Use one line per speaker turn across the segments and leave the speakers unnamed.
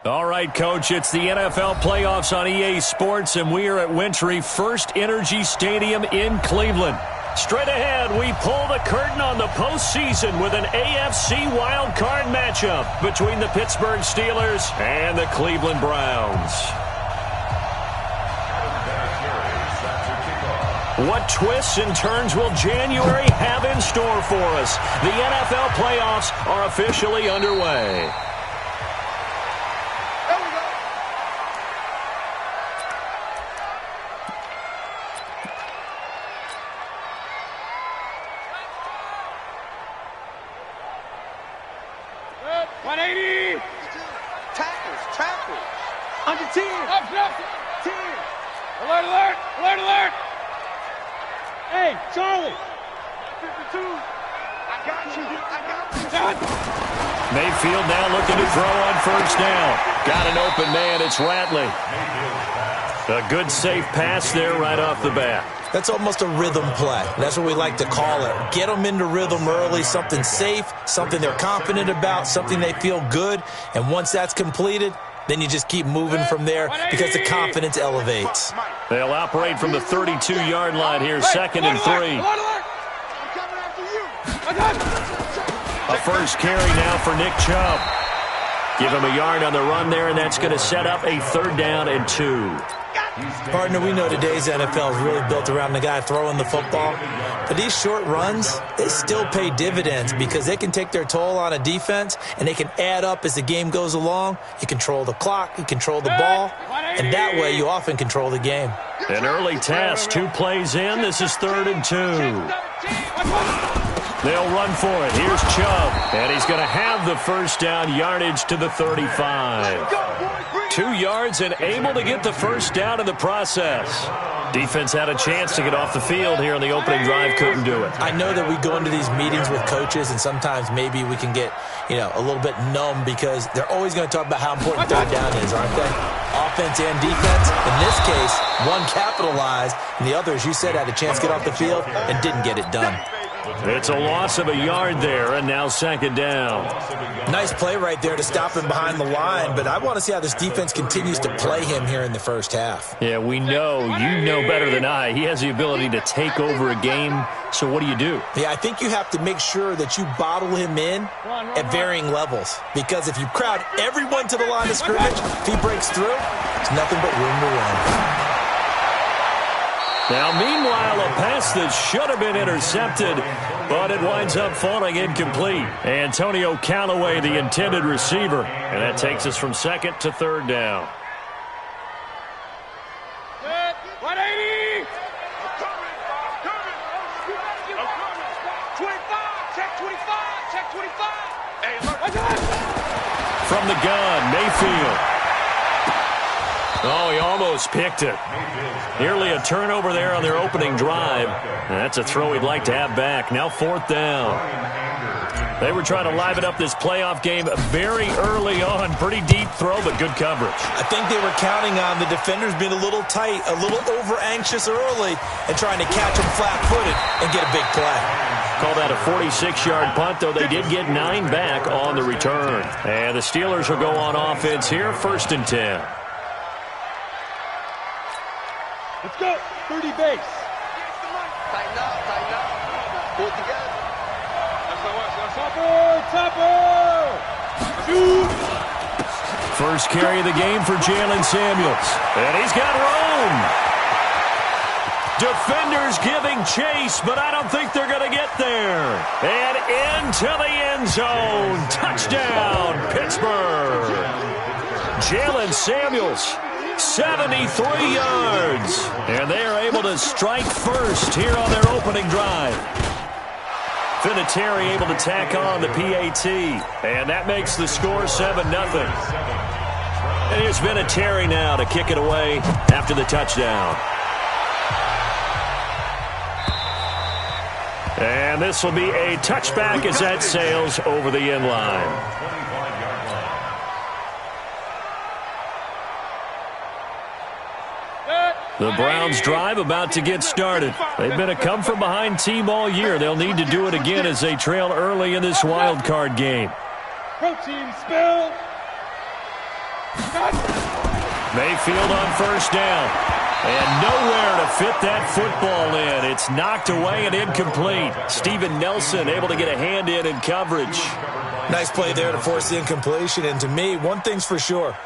All right, Coach, it's the NFL playoffs on EA Sports, and we are at Wintry First Energy Stadium in Cleveland. Straight ahead, we pull the curtain on the postseason with an AFC wildcard matchup between the Pittsburgh Steelers and the Cleveland Browns. What twists and turns will January have in store for us? The NFL playoffs are officially underway.
180. Tackles. Under 10. Up, 10. Alert. Hey, Charlie. 52. I got you.
Mayfield now looking to throw on first down. Got an open man. It's Ratley. A good, safe pass there right off the bat.
That's almost a rhythm play. That's what we like to call it. Get them into rhythm early, something safe, something they're confident about, something they feel good. And once that's completed, then you just keep moving from there because the confidence elevates.
They'll operate from the 32-yard line here, second and 3. A first carry now for Nick Chubb. Give him a yard on the run there, and that's going to set up a 3rd down and 2.
Partner, we know today's NFL is really built around the guy throwing the football. But these short runs, they still pay dividends because they can take their toll on a defense, and they can add up as the game goes along. You control the clock, you control the ball, and that way you often control the game.
An early task, 2 plays in. This is 3rd and 2. They'll run for it. Here's Chubb, and he's going to have the first down, yardage to the 35. 2 yards and able to get the first down in the process. Defense had a chance to get off the field here on the opening drive, couldn't do it.
I know that we go into these meetings with coaches, and sometimes maybe we can get, a little bit numb because they're always going to talk about how important 3rd down is, aren't they? Offense and defense. In this case, one capitalized, and the other, as you said, had a chance to get off the field and didn't get it done.
It's a loss of a yard there, and now 2nd down.
Nice play right there to stop him behind the line, but I want to see how this defense continues to play him here in the first half.
Yeah, we know. You know better than I. He has the ability to take over a game, so what do you do?
Yeah, I think you have to make sure that you bottle him in at varying levels, because if you crowd everyone to the line of scrimmage, if he breaks through, it's nothing but room to run.
Now, meanwhile, a pass that should have been intercepted, but it winds up falling incomplete. Antonio Callaway, the intended receiver, and that takes us from 2nd to 3rd down.
180. 25.
From the gun, Mayfield. Oh, he almost picked it. Nearly a turnover there on their opening drive. That's a throw he'd like to have back. Now 4th down. They were trying to liven up this playoff game very early on. Pretty deep throw, but good coverage.
I think they were counting on the defenders being a little tight, a little over-anxious early, and trying to catch them flat-footed and get a big play.
Call that a 46-yard punt, though they did get 9 back on the return. And the Steelers will go on offense here, 1st and 10.
Let's go. 30 base.
Tighten up. Pull it together.
Topper. Shoot.
First carry of the game for Jalen Samuels. And he's got room. Defenders giving chase, but I don't think they're going to get there. And into the end zone. Touchdown, Pittsburgh. Jalen Samuels. 73 yards. And they are able to strike first here on their opening drive. Vinatieri able to tack on the PAT. And that makes the score 7-0. And here's Vinatieri now to kick it away after the touchdown. And this will be a touchback as that sails over the end line. The Browns drive about to get started. They've been a come-from-behind team all year. They'll need to do it again as they trail early in this wild card game.
Protein spill.
Mayfield on first down. And nowhere to fit that football in. It's knocked away and incomplete. Steven Nelson able to get a hand in coverage.
Nice play there to force the incompletion. And to me, one thing's for sure.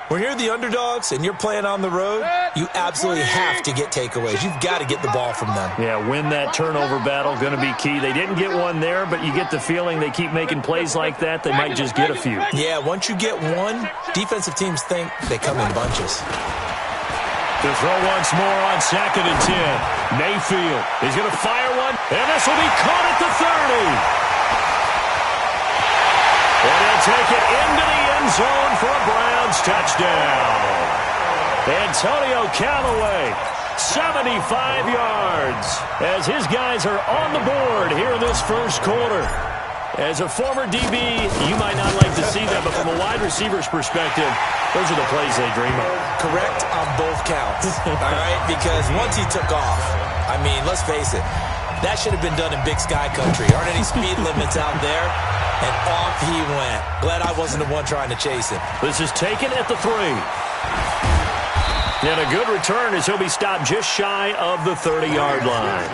When you're the underdogs and you're playing on the road, you absolutely have to get takeaways. You've got to get the ball from them.
Yeah, win that turnover battle, going to be key. They didn't get one there, but you get the feeling they keep making plays like that, they might just get a few.
Yeah, once you get one, defensive teams think they come in bunches.
To throw once more on 2nd and 10. Mayfield is going to fire one, and this will be caught at the 30. And he'll take it into the end zone for a Browns touchdown. Antonio Callaway, 75 yards, as his guys are on the board here in this first quarter. As a former DB, you might not like to see that, but from a wide receiver's perspective, those are the plays they dream of.
Correct on both counts, all right? Because once he took off, I mean, let's face it, that should have been done in Big Sky Country. Aren't any speed limits out there? And off he went. Glad I wasn't the one trying to chase him.
This is taken at the 3. And a good return as he'll be stopped just shy of the 30-yard line.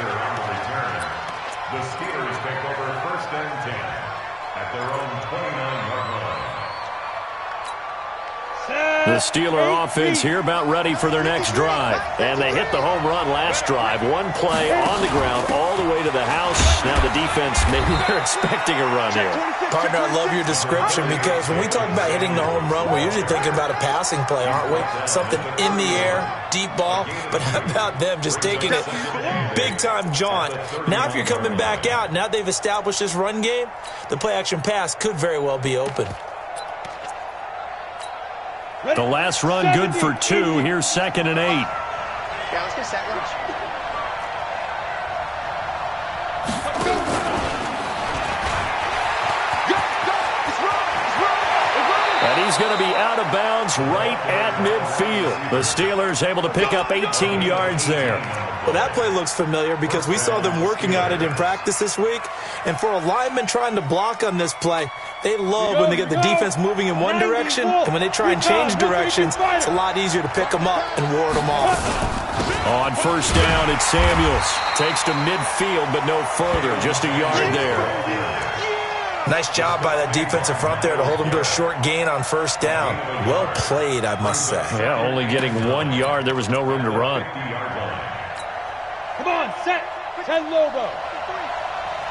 The Steelers take over 1st and 10 at their own 29-yard line.
The Steeler offense here about ready for their next drive. And they hit the home run last drive. One play on the ground all the way to the house. Now the defense, maybe they're expecting a run here.
Partner, I love your description because when we talk about hitting the home run, we're usually thinking about a passing play, aren't we? Something in the air, deep ball. But how about them just taking it big-time jaunt? Now if you're coming back out, now they've established this run game, the play-action pass could very well be open.
The last run good for 2. Here's 2nd and 8.
Yeah, let's get set lunch.
And he's going to be out of bounds right at midfield. The Steelers able to pick up 18 yards there.
Well, that play looks familiar because we saw them working on it in practice this week. And for a lineman trying to block on this play, they love when they get the defense moving in one direction. And when they try and change directions, it's a lot easier to pick them up and ward them off.
On first down, it's Samuels. Takes to midfield, but no further. Just a yard there.
Nice job by that defensive front there to hold them to a short gain on first down. Well played, I must say.
Yeah, only getting 1 yard. There was no room to run.
Come on, set. 10 Lobo.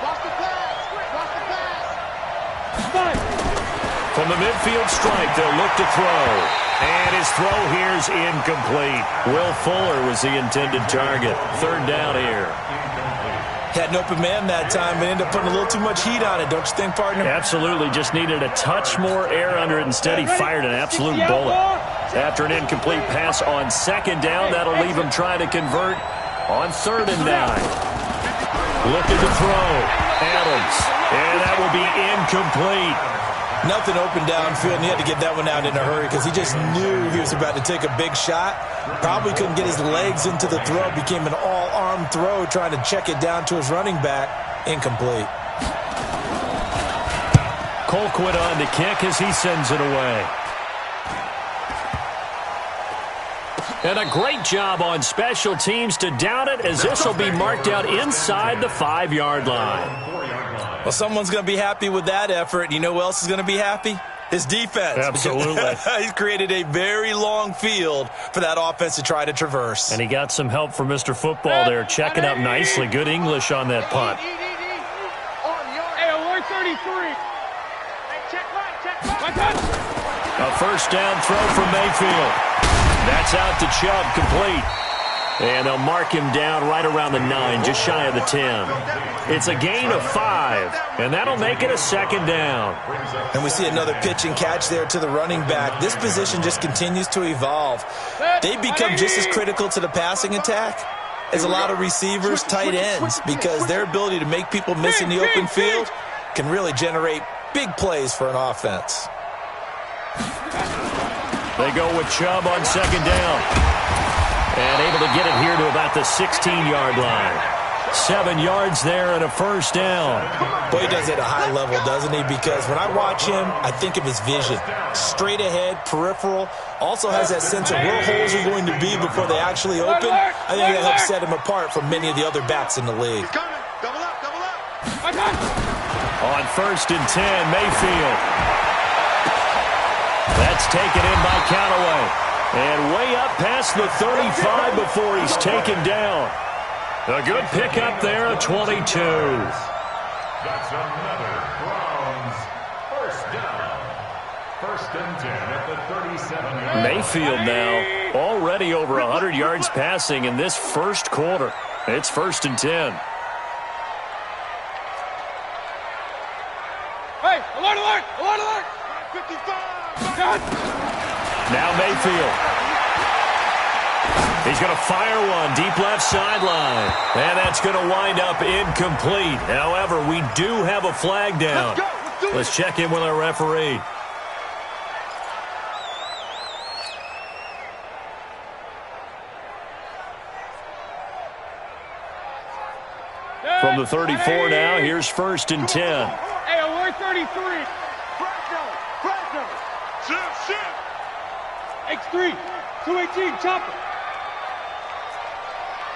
Cross the pass. Cross the pass.
5.
From the midfield strike, they'll look to throw. And his throw here's incomplete. Will Fuller was the intended target. 3rd down here.
Had an open man that time, but ended up putting a little too much heat on it, don't you think, partner?
Absolutely. Just needed a touch more air under it. Instead, he fired an absolute bullet. After an incomplete pass on 2nd down, that'll leave him trying to convert on 3rd and 9. Looking to throw. Adams. And that will be incomplete.
Nothing open downfield, and he had to get that one out in a hurry because he just knew he was about to take a big shot. Probably couldn't get his legs into the throw. Became an all-arm throw trying to check it down to his running back. Incomplete.
Colquitt on to kick as he sends it away. And a great job on special teams to down it as this will be marked out inside the 5-yard line.
Well, someone's going to be happy with that effort. You know who else is going to be happy? His defense.
Absolutely.
He's created a very long field for that offense to try to traverse.
And he got some help from Mr. Football there, checking up nicely. Good English on that punt.
Hey, alert 33. Hey, check right.
A first down throw from Mayfield. That's out to Chubb, complete. And they'll mark him down right around the 9, just shy of the 10. It's a gain of 5, and that'll make it a 2nd down.
And we see another pitch and catch there to the running back. This position just continues to evolve. They become just as critical to the passing attack as a lot of receivers, tight ends, because their ability to make people miss in the open field can really generate big plays for an offense.
They go with Chubb on 2nd down. And able to get it here to about the 16-yard line. 7 yards there and a first down.
Boy, he does it at a high level, doesn't he? Because when I watch him, I think of his vision. Straight ahead, peripheral. Also has that sense of where holes are going to be before they actually open. I think that helps set him apart from many of the other backs in the league.
On 1st and 10, Mayfield. That's taken in by Callaway. And way up past the 35 before he's taken down. A good pickup there, a 22.
That's another Browns first down. 1st and 10 at the 37.
Mayfield now already over 100 yards passing in this first quarter. It's 1st and 10.
Hey, alert, alert, alert, alert. 55.
Now Mayfield. He's going to fire one deep left sideline. And that's going to wind up incomplete. However, we do have a flag down. Let's check in with our referee. From the 34 now, here's 1st and 10.
Hey, alert 33. X3, 218, chopper.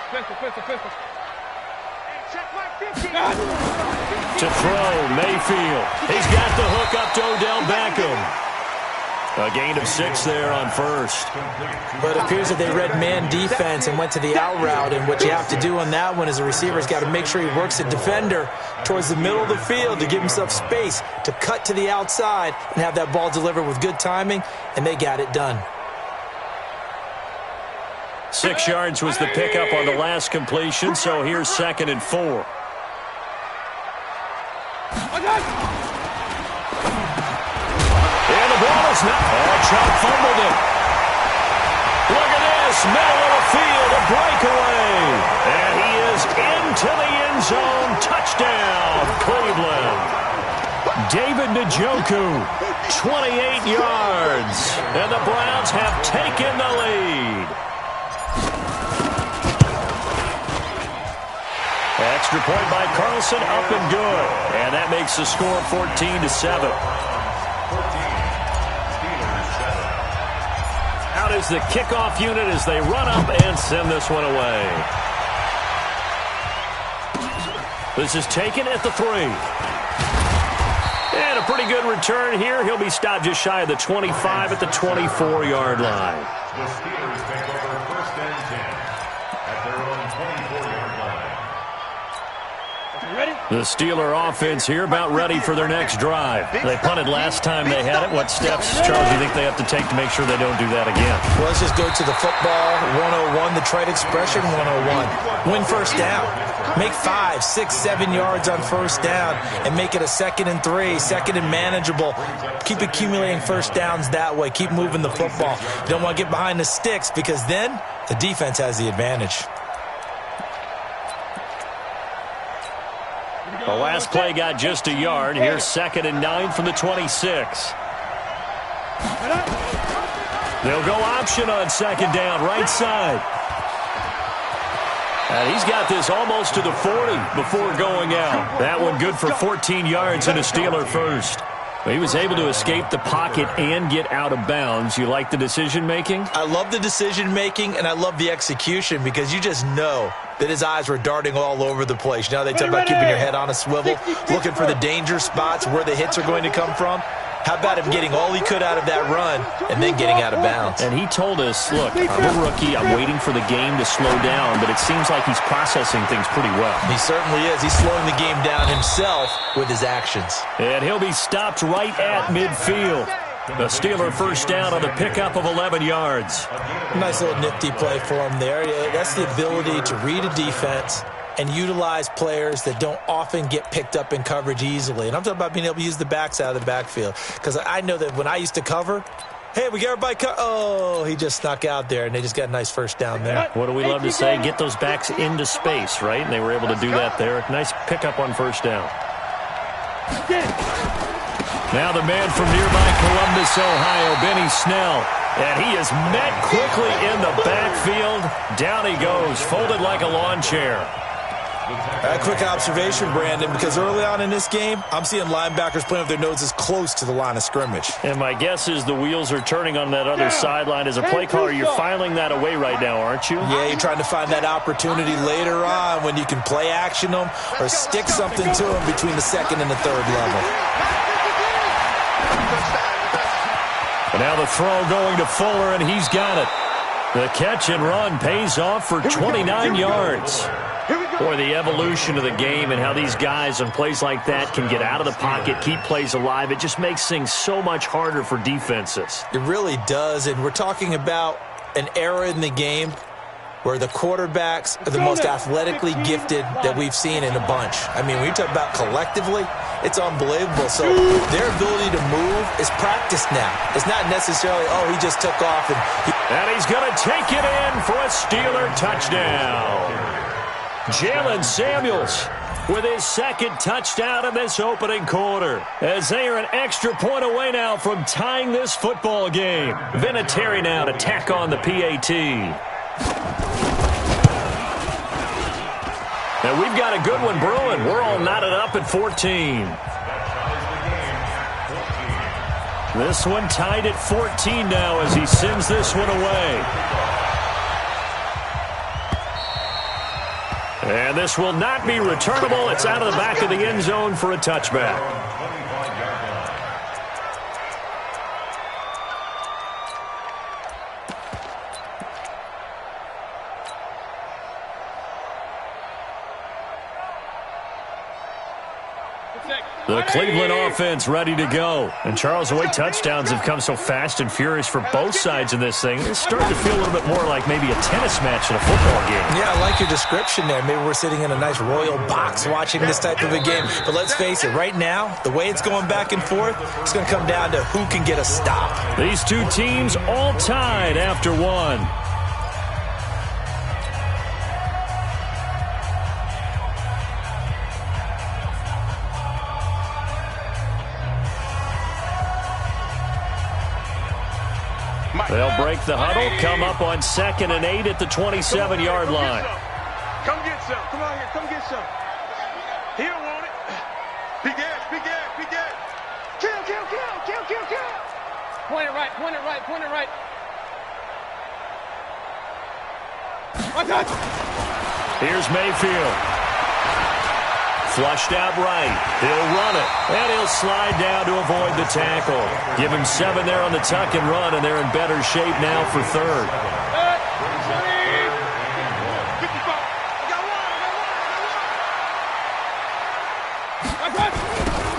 Pistol. Check my 50.
To throw, Mayfield. He's got the hook up to Odell Beckham. A gain of 6 there on 1st.
But it appears that they read man defense and went to the out route. And what you have to do on that one is the receiver's got to make sure he works the defender towards the middle of the field to give himself space to cut to the outside and have that ball delivered with good timing, and they got it done.
6 yards was the pickup on the last completion, so here's 2nd and 4. And the ball is not. Oh, Chubb fumbled it. Look at this, middle of the field, a breakaway. And he is into the end zone. Touchdown, Cleveland. David Njoku, 28 yards. And the Browns have taken the lead. Extra point by Carlson, up and good. And that makes the score 14-7. Out is the kickoff unit as they run up and send this one away. This is taken at the 3. And a pretty good return here. He'll be stopped just shy of the 25 at the 24-yard line.
The Steelers take over 1st and 10 at their own 24-yard line.
Ready?
The Steeler offense here about ready for their next drive. They punted last time they had it. What steps, Charles, do you think they have to take to make sure they don't do that again?
Well, let's just go to the football 101, the trade expression 101. Win first down. Make 5, 6, 7 yards on first down and make it a 2nd and 3, 2nd and manageable. Keep accumulating first downs that way. Keep moving the football. You don't want to get behind the sticks because then the defense has the advantage.
The last play got just a yard. Here's 2nd and 9 from the 26. They'll go option on 2nd down, right side. And he's got this almost to the 40 before going out. That one good for 14 yards and a Steeler first. He was able to escape the pocket and get out of bounds. You like the decision-making?
I love the decision-making, and I love the execution because you just know that his eyes were darting all over the place. You know, they talk about keeping your head on a swivel, looking for the danger spots, where the hits are going to come from. How about him getting all he could out of that run and then getting out of bounds?
And he told us, look, I'm a rookie. I'm waiting for the game to slow down, but it seems like he's processing things pretty well.
He certainly is. He's slowing the game down himself with his actions.
And he'll be stopped right at midfield. The Steeler first down on the pickup of 11 yards.
Nice little nifty play for him there. Yeah, that's the ability to read a defense and utilize players that don't often get picked up in coverage easily. And I'm talking about being able to use the backs out of the backfield. Because I know that when I used to cover, hey, we got everybody oh, he just snuck out there, and they just got a nice first down there.
What do we love to say? Get those backs into space, right? And they were able to do that there. Nice pickup on first down. Now the man from nearby Columbus, Ohio, Benny Snell. And he is met quickly in the backfield. Down he goes, folded like a lawn chair.
A quick observation, Brandon, because early on in this game, I'm seeing linebackers playing with their noses close to the line of scrimmage.
And my guess is the wheels are turning on that other sideline. As a play caller, you're filing that away right now, aren't you?
Yeah, you're trying to find that opportunity later on when you can play action them or stick something to them between the second and the third level.
And now the throw going to Fuller, and he's got it. The catch and run pays off for 29 yards. Boy, the evolution of the game and how these guys on plays like that can get out of the pocket, keep plays alive, it just makes things so much harder for defenses.
It really does, and we're talking about an era in the game where the quarterbacks are the most athletically gifted that we've seen in a bunch. I mean, when you talk about collectively, it's unbelievable. So their ability to move is practiced now. It's not necessarily, oh, he just took off.
And he's going to take it in for a Steeler touchdown. Jalen Samuels with his second touchdown in this opening quarter, as they are an extra point away now from tying this football game. Vinatieri now to tack on the PAT. And we've got a good one brewing. We're all knotted up at 14. This one tied at 14 now as he sends this one away. And this will not be returnable. It's out of the back of the end zone for a touchback. The Cleveland offense ready to go. And, Charles, the way touchdowns have come so fast and furious for both sides in this thing, it's starting to feel a little bit more like maybe a tennis match in a football game.
Yeah, I like your description there. Maybe we're sitting in a nice royal box watching this type of a game. But let's face it, right now, the way it's going back and forth, it's going to come down to who can get a stop.
These two teams all tied after one. They'll break the huddle, come up on 2nd and 8 at the 27-yard line.
Come get some. Come on here. Come get some. He don't want it. Big ass, big ass, big ass. Kill, kill, kill, kill, kill, kill.
Point it right, point it right, point it right.
Here's Mayfield. Flushed out right. He'll run it. And he'll slide down to avoid the tackle. Give him 7 there on the tuck and run, and they're in better shape now for third.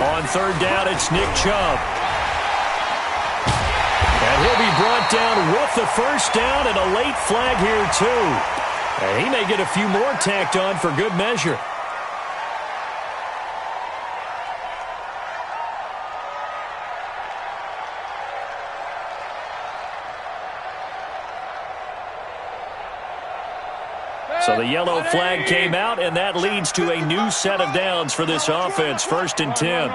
On third down, it's Nick Chubb. And he'll be brought down with the first down and a late flag here, too. And he may get a few more tacked on for good measure. So the yellow flag came out, and that leads to a new set of downs for this offense. 1st and 10.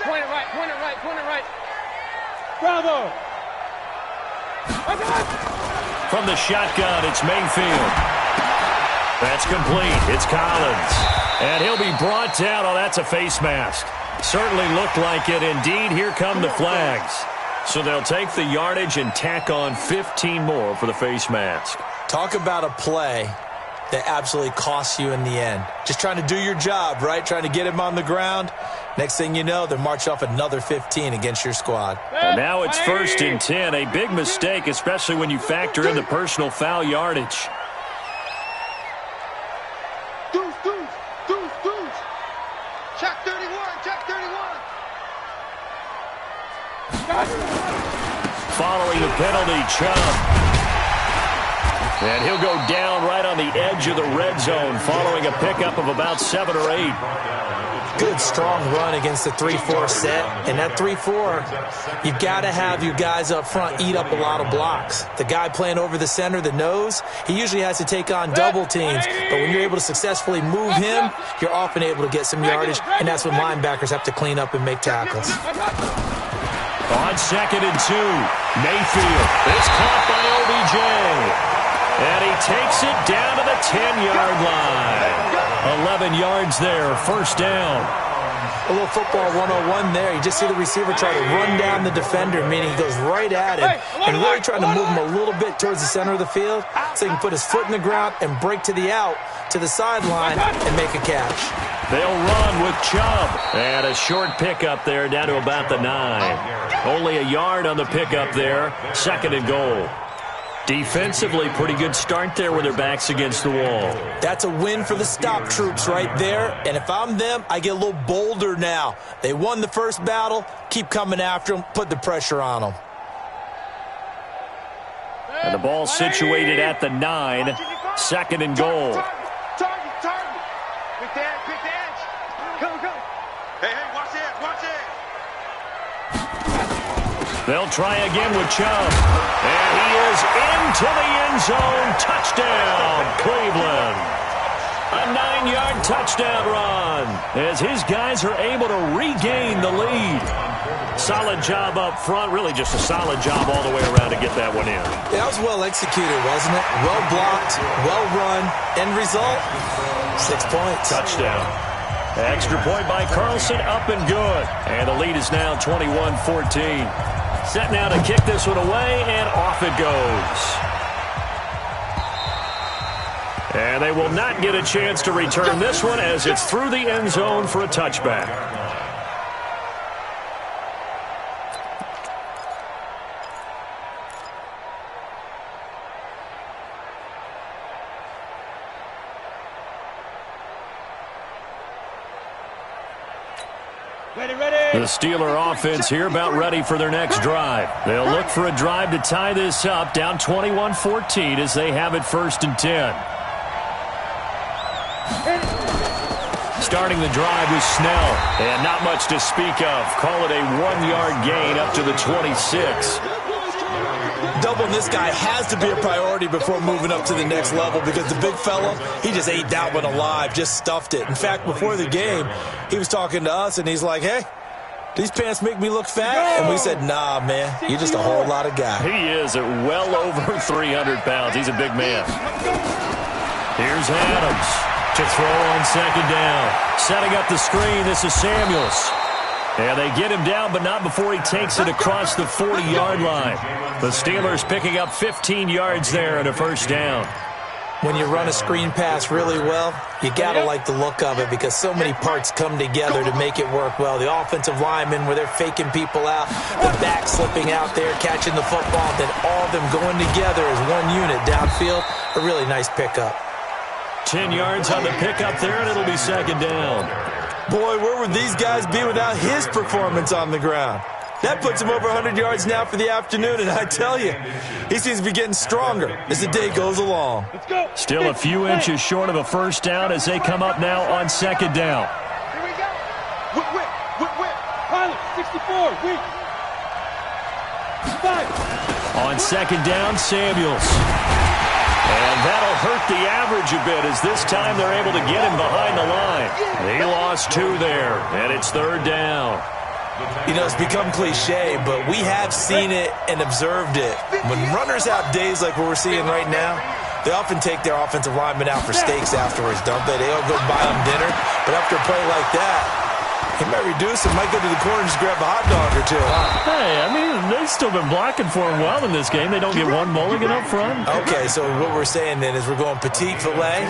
Point it right, point it right, point it right.
Bravo.
From the shotgun, it's Mayfield. That's complete. It's Collins. And he'll be brought down. Oh, that's a face mask. Certainly looked like it. Indeed, here come the flags. So they'll take the yardage and tack on 15 more for the face mask.
Talk about a play that absolutely costs you in the end. Just trying to do your job, right? Trying to get him on the ground. Next thing you know, they're marching off another 15 against your squad.
And now it's 1st and 10. A big mistake, especially when you factor in the personal foul yardage.
Deuce, deuce, deuce, deuce. Check 31, check 31.
Following the penalty, Chubb. And he'll go down right on the edge of the red zone following a pickup of about 7 or 8.
Good, strong run against the 3-4 set. And that 3-4, you've got to have your guys up front eat up a lot of blocks. The guy playing over the center, the nose, he usually has to take on double teams. But when you're able to successfully move him, you're often able to get some yardage. And that's when linebackers have to clean up and make tackles.
On 2nd and 2, Mayfield. It's caught by OBJ. And he takes it down to the 10-yard line. 11 yards there, first down.
A little football 101 there. You just see the receiver try to run down the defender, meaning he goes right at him and really trying to move him a little bit towards the center of the field so he can put his foot in the ground and break to the out, to the sideline, and make a catch.
They'll run with Chubb. And a short pickup there down to about the 9. Only a yard on the pickup there. Second and goal. Defensively, pretty good start there with their backs against the wall.
That's a win for the stop troops right there. And if I'm them, I get a little bolder now. They won the first battle. Keep coming after them. Put the pressure on them.
And the ball situated at the 9. Second and goal.
Target. Quick edge. Come. Hey, watch that.
They'll try again with Chubb. And he is into the end zone. Touchdown, Cleveland. A 9-yard touchdown run as his guys are able to regain the lead. Solid job up front. Really just a solid job all the way around to get that one in.
Yeah, that was well executed, wasn't it? Well blocked, well run. End result, 6 points.
Touchdown. Extra point by Carlson, up and good. And the lead is now 21-14. Set now to kick this one away, and off it goes. And they will not get a chance to return this one as it's through the end zone for a touchback. The Steeler offense here about ready for their next drive. They'll look for a drive to tie this up, down 21-14 as they have it first and 10. Starting the drive with Snell, and not much to speak of. Call it a 1-yard gain up to the 26.
Doubling this guy has to be a priority before moving up to the next level because the big fella, he just ate that one alive, just stuffed it. In fact, before the game, he was talking to us, and he's like, hey, these pants make me look fat? And we said, nah, man, you're just a whole lot of guy.
He is at well over 300 pounds. He's a big man. Here's Adams to throw on second down. Setting up the screen, this is Samuels. And they get him down, but not before he takes it across the 40-yard line. The Steelers picking up 15 yards there and a first down.
When you run a screen pass really well, you got to like the look of it because so many parts come together to make it work well. The offensive linemen where they're faking people out, the back slipping out there, catching the football, then all of them going together as one unit downfield. A really nice pickup.
10 yards on the pickup there, and it'll be second down.
Boy, where would these guys be without his performance on the ground? That puts him over 100 yards now for the afternoon, and I tell you, he seems to be getting stronger as the day goes along.
Still a few inches short of a first down as they come up now on second down.
Here we go. Whip. Pilot, 64, weak. 5.
On second down, Samuels. And that'll hurt the average a bit as this time they're able to get him behind the line. He lost 2 there, and it's third down.
You know, it's become cliche, but we have seen it and observed it. When runners have days like what we're seeing right now, they often take their offensive linemen out for steaks afterwards, don't they? They all go buy them dinner, but after a play like that, he might reduce and might go to the corner and just grab a hot dog or two.
Hey, I mean, they've still been blocking for him well in this game. They don't get one mulligan up front.
Okay, so what we're saying then is we're going petite filet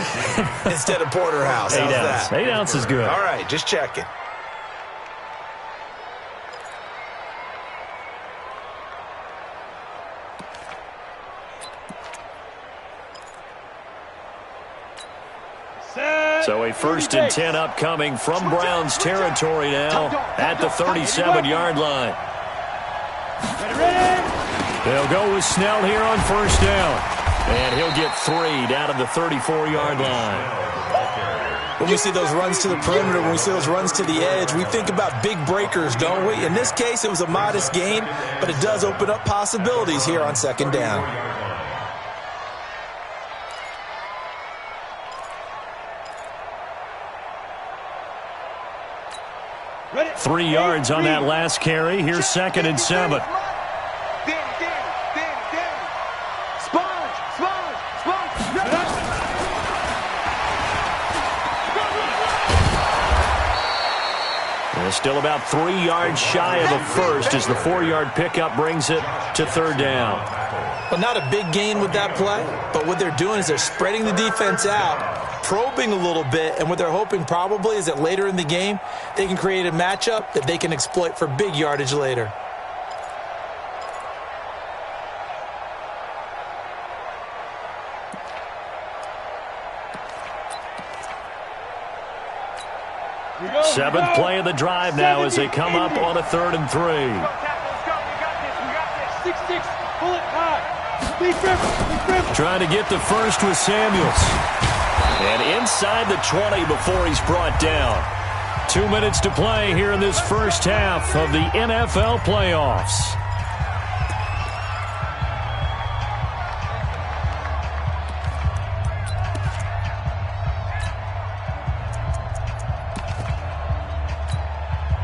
instead of porterhouse.
8 ounce. 8 ounce is good.
All right, just checking.
So a first and 10 upcoming from Browns territory now at the 37-yard line. They'll go with Snell here on first down. And he'll get 3 down at the 34-yard line.
When we see those runs to the perimeter, when we see those runs to the edge, we think about big breakers, don't we? In this case, it was a modest gain, but it does open up possibilities here on second down.
3 yards on that last carry. Here's second and 7.
Danny. Sponge.
Still about 3 yards shy of a first as the 4-yard pickup brings it to third down.
Well, not a big gain with that play, but what they're doing is they're spreading the defense out, probing a little bit, and what they're hoping probably is that later in the game, they can create a matchup that they can exploit for big yardage later.
Seventh play of the drive now as they come up on a 3rd and 3.
Let's go. We got this. 6-6. Pull it high. Big grip.
Trying to get the first with Samuels. And inside the 20 before he's brought down. 2 minutes to play here in this first half of the NFL playoffs.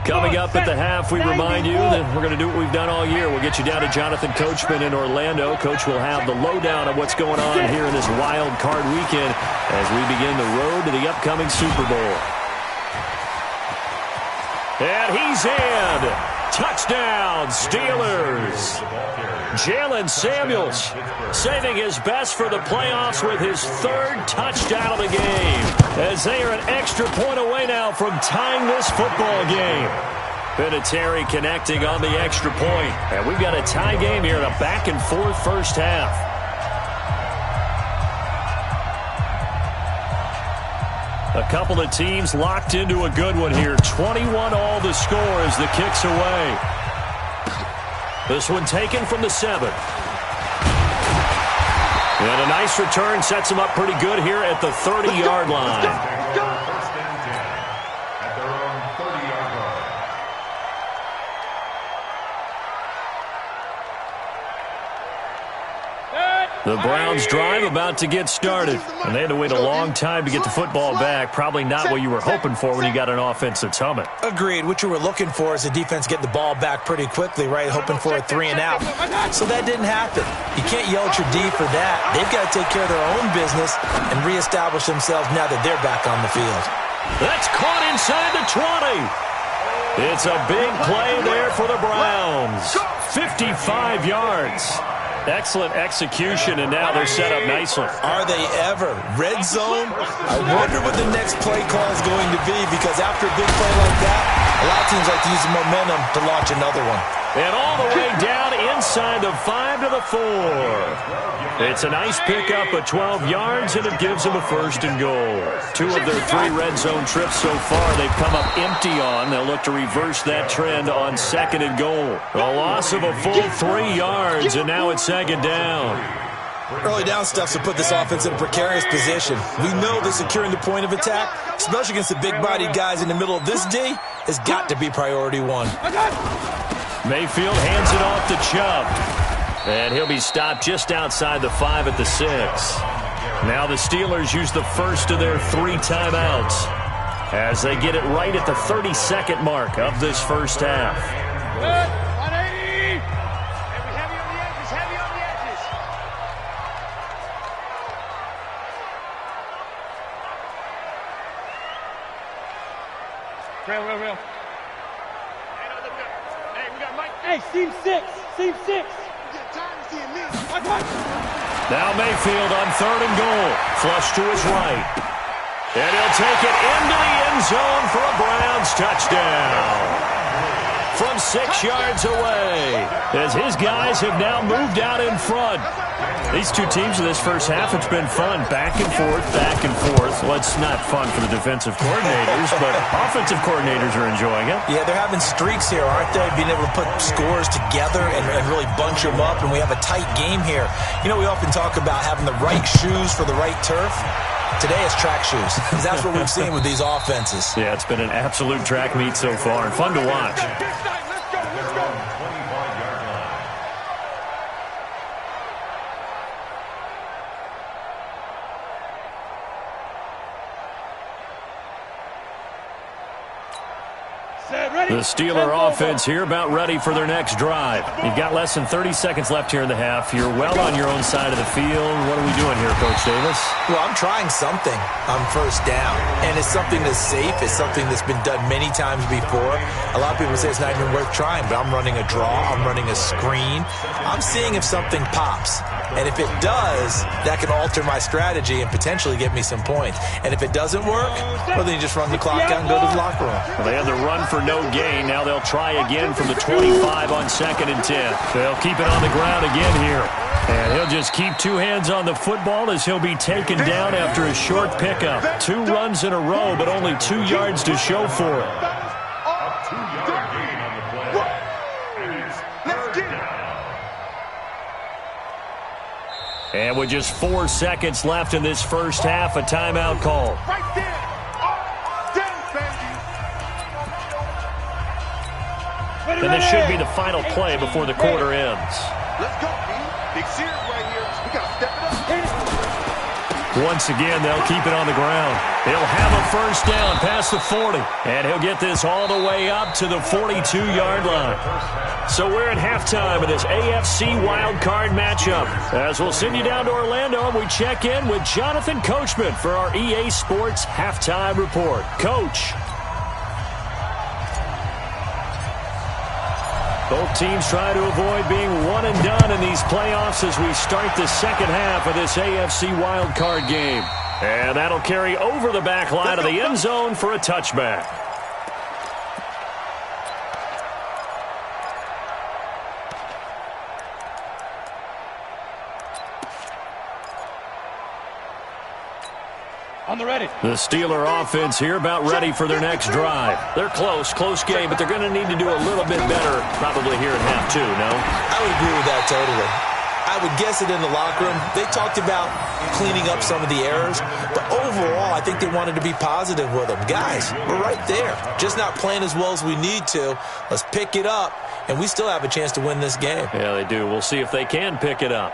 Coming up at the half, we remind you that we're going to do what we've done all year. We'll get you down to Jonathan Coachman in Orlando. Coach will have the lowdown of what's going on here in this wild card weekend as we begin the road to the upcoming Super Bowl. And he's in. Touchdown, Steelers. Jalen Samuels saving his best for the playoffs with his 3rd touchdown of the game, as they are an extra point away now from tying this football game. Vinatieri connecting on the extra point, and we've got a tie game here in a back-and-forth first half. A couple of teams locked into a good one here. 21 all the score as the kick's away. This one taken from the 7. And a nice return sets them up pretty good here at the 30-yard line.
First and 10 at their own 30-yard line.
The Browns drive about to get started. And they had to wait a long time to get the football back. Probably not what you were hoping for when you got an offense that's humming.
Agreed. What you were looking for is the defense getting the ball back pretty quickly, right? Hoping for a 3 and out. So that didn't happen. You can't yell at your D for that. They've got to take care of their own business and reestablish themselves now that they're back on the field.
That's caught inside the 20. It's a big play there for the Browns. 55 yards. Excellent execution, and now they're set up nicely.
Are they ever? Red zone? I wonder what the next play call is going to be, because after a big play like that, a lot of teams like to use the momentum to launch another one.
And all the way down inside the 5 to the 4. It's a nice pickup of 12 yards, and it gives them a 1st and goal. 2 of their 3 red zone trips so far they've come up empty on. They'll look to reverse that trend on 2nd and goal. A loss of a full 3 yards, and now it's 2nd down.
Early down stuff to put this offense in a precarious position. We know that securing the point of attack, especially against the big-bodied guys in the middle of this D, has got to be priority 1.
Mayfield hands it off to Chubb. And he'll be stopped just outside the 5 at the 6. Now the Steelers use the first of their 3 timeouts as they get it right at the 32nd mark of this first half.
180. Heavy on the edges. Heavy on the edges. Real. Hey, we got Mike. Hey, seam 6. Seam 6.
Now Mayfield on 3rd and goal. Flush to his right. And he'll take it into the end zone for a Browns touchdown. From 6 yards away, as his guys have now moved out in front. These 2 teams in this first half, it's been fun. Back and forth, back and forth. Well, it's not fun for the defensive coordinators, but offensive coordinators are enjoying it.
Yeah, they're having streaks here, aren't they? Being able to put scores together and really bunch them up, and we have a tight game here. You know, we often talk about having the right shoes for the right turf. Today it's track shoes, because that's what we've seen with these offenses.
Yeah, it's been an absolute track meet so far, and fun to watch. The Steeler offense here about ready for their next drive. You've got less than 30 seconds left here in the half. You're well on your own side of the field. What are we doing here, Coach Davis?
Well, I'm trying something on first down, and it's something that's safe. It's something that's been done many times before. A lot of people say it's not even worth trying, but I'm running a draw. I'm running a screen. I'm seeing if something pops. And if it does, that can alter my strategy and potentially get me some points. And if it doesn't work, well, then you just run the clock out and go to the locker room.
Well, they had the run for no gain. Now they'll try again from the 25 on 2nd and 10. They'll keep it on the ground again here. And he'll just keep two hands on the football as he'll be taken down after a short pickup. 2 runs in a row, but only 2 yards to show for it.
A 2-yard gain on the play. And it's third down.
And with just 4 seconds left in this first half, a timeout call.
Right there.
And this should be the final play before the quarter ends.
Let's go, B. Big series right here. We got to step it up.
Once again, they'll keep it on the ground. He'll have a first down past the 40. And he'll get this all the way up to the 42-yard line. So we're at halftime of this AFC wildcard matchup. As we'll send you down to Orlando, and we check in with Jonathan Coachman for our EA Sports Halftime Report. Coach. Both teams try to avoid being one and done in these playoffs as we start the second half of this AFC wildcard game. And that'll carry over the back line of the end zone for a touchback.
On the ready.
The Steeler offense here about ready for their next drive. They're close game, but they're going to need to do a little bit better probably here in half 2, no?
I would agree with that totally. I would guess it in the locker room. They talked about cleaning up some of the errors, but overall, I think they wanted to be positive with them. Guys, we're right there. Just not playing as well as we need to. Let's pick it up, and we still have a chance to win this game.
Yeah, they do. We'll see if they can pick it up.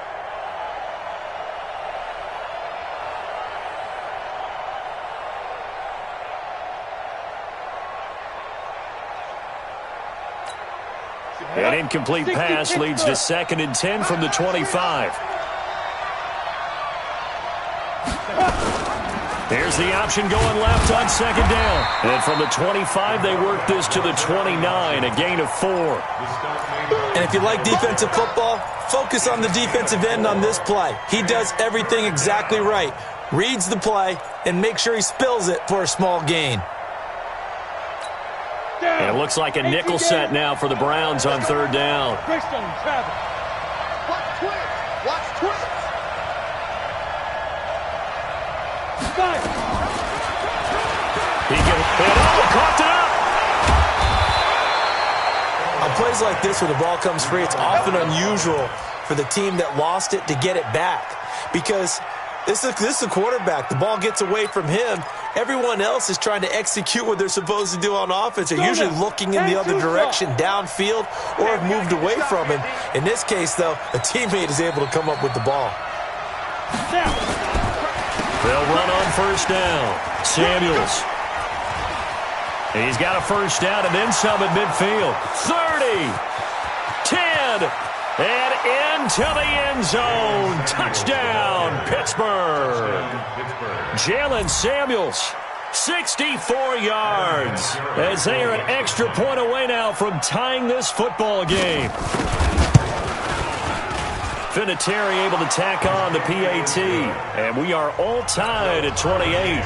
An incomplete pass leads to 2nd and 10 from the 25. Here's the option going left on 2nd down. And from the 25, they work this to the 29, a gain of 4.
And if you like defensive football, focus on the defensive end on this play. He does everything exactly right. Reads the play and makes sure he spills it for a small gain.
And it looks like a nickel set now for the Browns on 3rd down.
Watch twist. Watch twist.
He caught it up.
On plays like this where the ball comes free, it's often unusual for the team that lost it to get it back. Because this is a quarterback. The ball gets away from him. Everyone else is trying to execute what they're supposed to do on offense. They're usually looking in the other direction, downfield, or have moved away from him. In this case, though, a teammate is able to come up with the ball.
They'll run on 1st down. Samuels. He's got a 1st down and then some at midfield. 30, 10, and into the end zone. Touchdown, Pittsburgh. Jalen Samuels, 64 yards, as they are an extra point away now from tying this football game. Vinatieri able to tack on the PAT, and we are all tied at 28.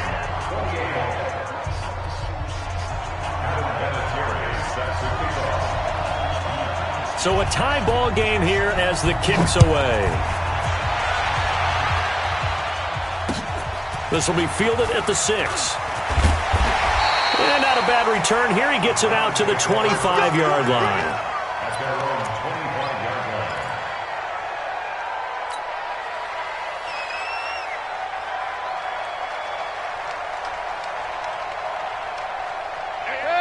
So a tie ball game here as the kick's away. This will be fielded at the 6. And not a bad return here. He gets it out to the 25-yard line.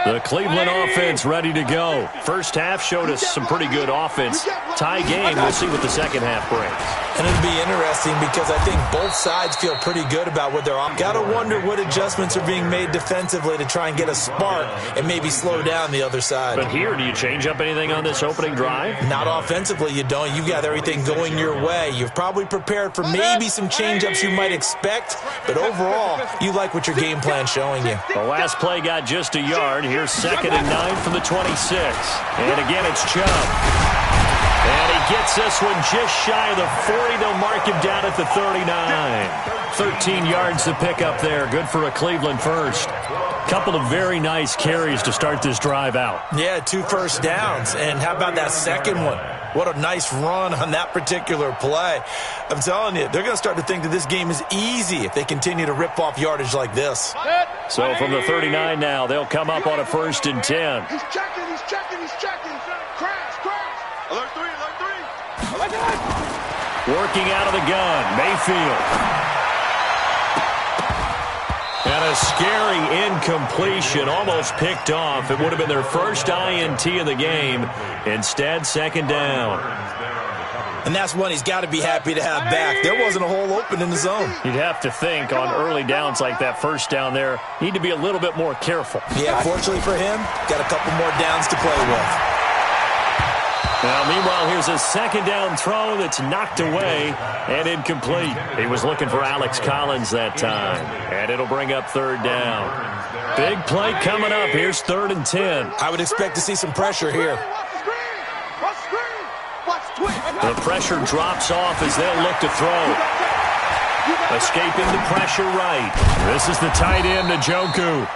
The Cleveland offense ready to go. First half showed us some pretty good offense. Tie game. We'll see what the second half brings.
And it'll be interesting because I think both sides feel pretty good about what they're on. Got to wonder what adjustments are being made defensively to try and get a spark and maybe slow down the other side.
But here, do you change up anything on this opening drive?
Not offensively, you don't. You've got everything going your way. You've probably prepared for maybe some change-ups you might expect, but overall, you like what your game plan's showing you.
The last play got just a yard. Here's 2nd and 9 from the 26. And again, it's Chubb. And he gets this one just shy of the 40. They'll mark him down at the 39. 13 yards to pick up there. Good for a Cleveland first. Couple of very nice carries to start this drive out.
Yeah, 2 first downs. And how about that second one? What a nice run on that particular play. I'm telling you, they're going to start to think that this game is easy if they continue to rip off yardage like this.
So from the 39 now, they'll come up on a 1st and 10.
He's checking, he's checking, he's checking. Crash, crash. Alert 3, alert 3. Alert 3.
Working out of the gun, Mayfield. And a scary incompletion, almost picked off. It would have been their first INT of the game. Instead, 2nd down.
And that's one he's got to be happy to have back. There wasn't a hole open in the zone.
You'd have to think on early downs like that first down there, need to be a little bit more careful.
Yeah, fortunately for him, got a couple more downs to play with.
Now, meanwhile, here's a 2nd down throw that's knocked away and incomplete. He was looking for Alex Collins that time, and it'll bring up 3rd down. Big play coming up. Here's 3rd and 10.
I would expect to see some pressure here.
The pressure drops off as they'll look to throw. Escaping the pressure right. This is the tight end, Njoku.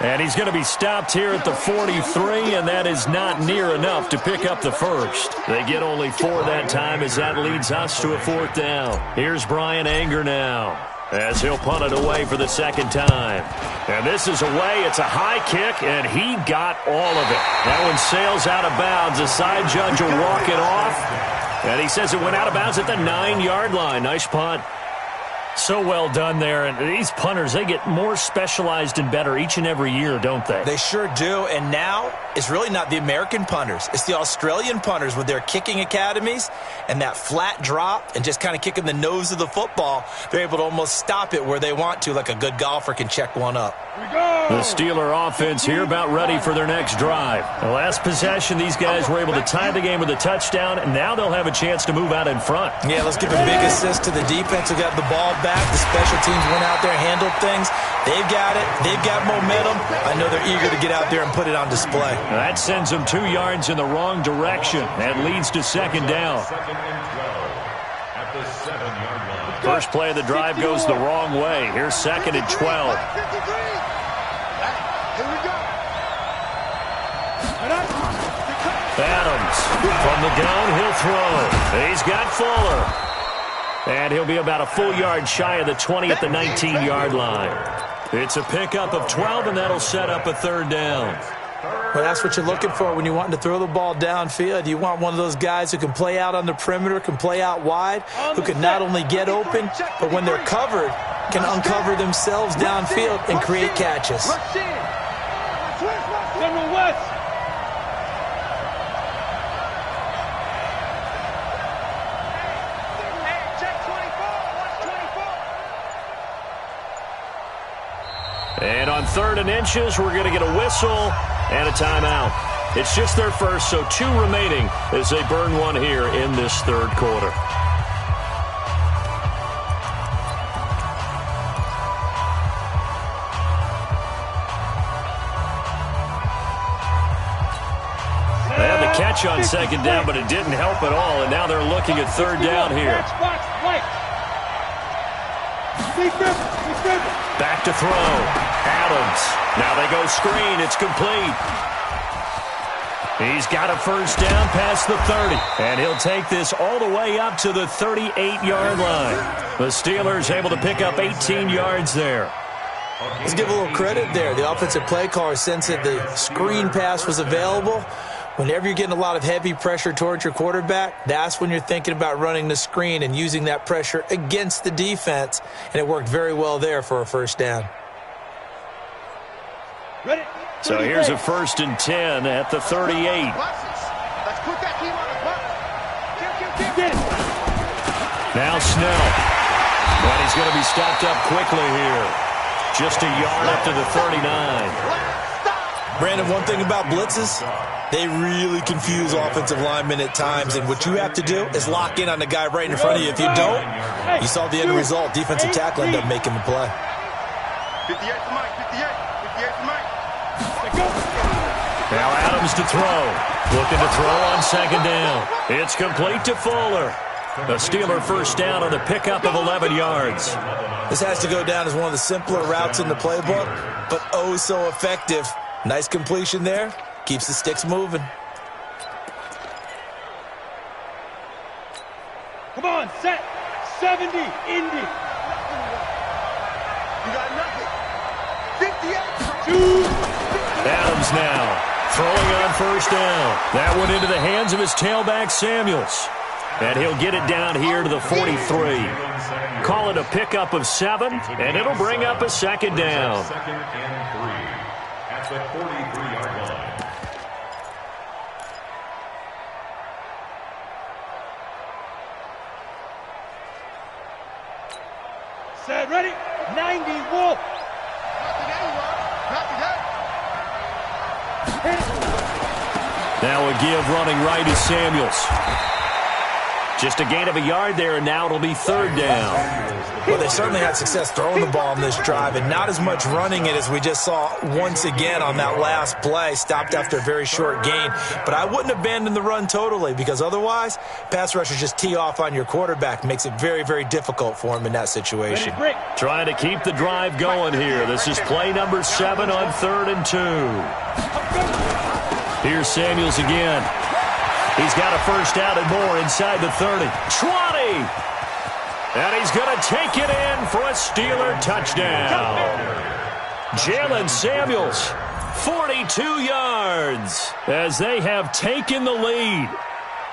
And he's going to be stopped here at the 43, and that is not near enough to pick up the first. They get only 4 that time as that leads us to a 4th down. Here's Brian Anger now as he'll punt it away for the 2nd time. And this is away. It's a high kick, and he got all of it. That one sails out of bounds. The side judge will walk it off, and he says it went out of bounds at the 9-yard line. Nice punt. So well done there, and these punters, they get more specialized and better each and every year, don't they?
They sure do, and now it's really not the American punters. It's the Australian punters with their kicking academies and that flat drop and just kind of kicking the nose of the football. They're able to almost stop it where they want to, like a good golfer can check one up.
The Steeler offense here about ready for their next drive. The last possession, these guys were able to tie the game with a touchdown, and now they'll have a chance to move out in front.
Yeah, let's give a big assist to the defense who got the ball back. The special teams went out there, handled things. They've got it. They've got momentum. I know they're eager to get out there and put it on display.
That sends them 2 yards in the wrong direction. That leads to 2nd down.
At the 7-yard line.
First play of the drive goes the wrong way. Here's 2nd and 12. Adams from the gun, he'll throw. He's got Fuller. And he'll be about a full yard shy of the 20 at the 19-yard line. It's a pickup of 12, and that'll set up a 3rd down.
Well, that's what you're looking for when you want to throw the ball downfield. You want one of those guys who can play out on the perimeter, can play out wide, who can not only get open, but when they're covered, can uncover themselves downfield and create catches.
Number West.
And on 3rd and inches, we're going to get a whistle and a timeout. It's just their first, so 2 remaining as they burn one here in this 3rd quarter. They had the catch on 2nd down, but it didn't help at all, and now they're looking at 3rd down here. Back to throw. Adams. Now they go screen. It's complete. He's got a first down past the 30. And he'll take this all the way up to the 38-yard line. The Steelers able to pick up 18 yards there.
Let's give a little credit there. The offensive play caller sensed that the screen pass was available. Whenever you're getting a lot of heavy pressure towards your quarterback, that's when you're thinking about running the screen and using that pressure against the defense. And it worked very well there for a first down.
So here's a 1st and 10 at the 38. Now Snell. And he's going to be stopped up quickly here. Just a yard up to the 39.
Brandon, one thing about blitzes, they really confuse offensive linemen at times, and what you have to do is lock in on the guy right in front of you. If you don't, you saw the end result. Defensive tackle ended up making the play.
58 to Mike, 58 to Mike.
Now Adams to throw. Looking to throw on second down. It's complete to Fuller. A Steeler first down on the pickup of 11 yards.
This has to go down as one of the simpler routes in the playbook, but oh so effective. Nice completion there. Keeps the sticks moving.
Come on, set. 70, Indy.
You got nothing. 58.
2.
Adams now throwing on first down. That went into the hands of his tailback, Samuels. And he'll get it down here to the 43. Call it a pickup of 7, and it'll bring up a second down.
Second and 3 at the 43-yard line.
Set, ready. 90, Wolf.
Now a give running right is Samuels. Just a gain of a yard there, and now it'll be third down.
Well, they certainly had success throwing the ball on this drive, and not as much running it as we just saw once again on that last play. Stopped after a very short gain. But I wouldn't abandon the run totally, because otherwise, pass rushers just tee off on your quarterback. Makes it very, very difficult for him in that situation.
Trying to keep the drive going here. This is play number 7 on 3rd and 2. Here's Samuels again. He's got a first down and more inside the 30. 20! And he's going to take it in for a Steeler touchdown. Jalen Samuels, 42 yards, as they have taken the lead.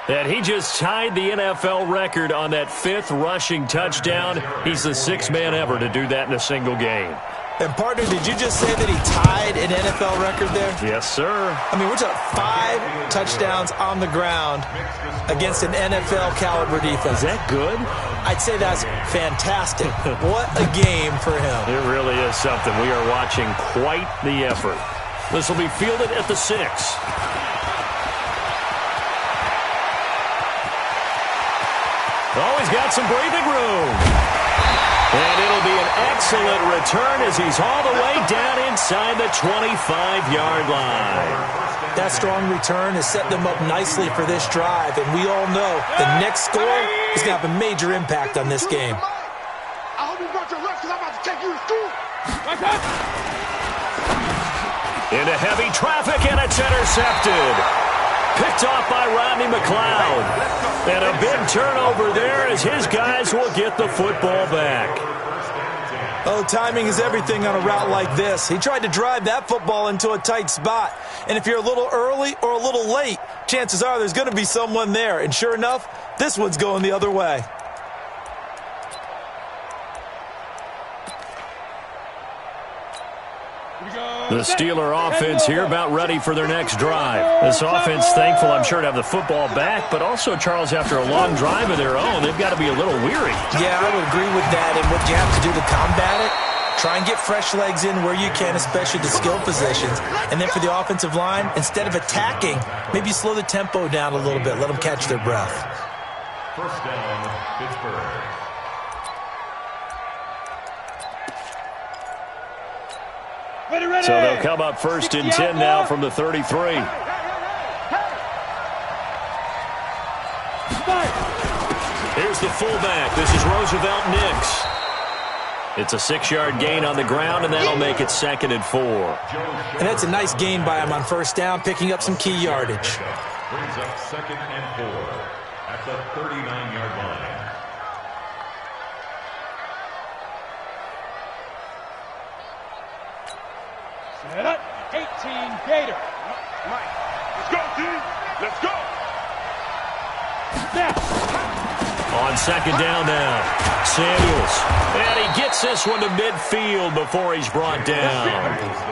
And he just tied the NFL record on that 5th rushing touchdown. He's the 6th man ever to do that in a single game.
And, partner, did you just say that he tied an NFL record there?
Yes, sir.
I mean, we're talking 5 touchdowns on the ground against an NFL-caliber defense.
Is that good?
I'd say that's fantastic. What a game for him.
It really is something. We are watching quite the effort. This will be fielded at the 6. Oh, he's got some breathing room. And it'll be an excellent return as he's all the way down inside the 25-yard line.
That strong return has set them up nicely for this drive, and we all know the next score is going to have a major impact on this game.
I hope you brought your left because I'm about to take you to school.
Into heavy traffic, and it's intercepted. Picked off by Rodney McLeod. And a big turnover there as his guys will get the football back.
Oh, timing is everything on a route like this. He tried to drive that football into a tight spot. And if you're a little early or a little late, chances are there's going to be someone there. And sure enough, this one's going the other way.
The Steeler offense here about ready for their next drive. This offense thankful, I'm sure, to have the football back, but also, Charles, after a long drive of their own, they've got to be a little weary.
Yeah, I would agree with that. And what you have to do to combat it, try and get fresh legs in where you can, especially the skill positions. And then for the offensive line, instead of attacking, maybe slow the tempo down a little bit. Let them catch their breath.
First down, Pittsburgh.
So they'll come up first and 10 now from the 33. Here's the fullback. This is Roosevelt Nix. It's a 6-yard gain on the ground, and that'll make it 2nd and 4.
And that's a nice gain by him on first down, picking up some key yardage.
Brings up 2nd and 4 at the 39-yard line.
Set up. 18, Gator.
Mike, let's go, team. Let's go.
Snap.
On second down now, Samuels. And he gets this one to midfield before he's brought down.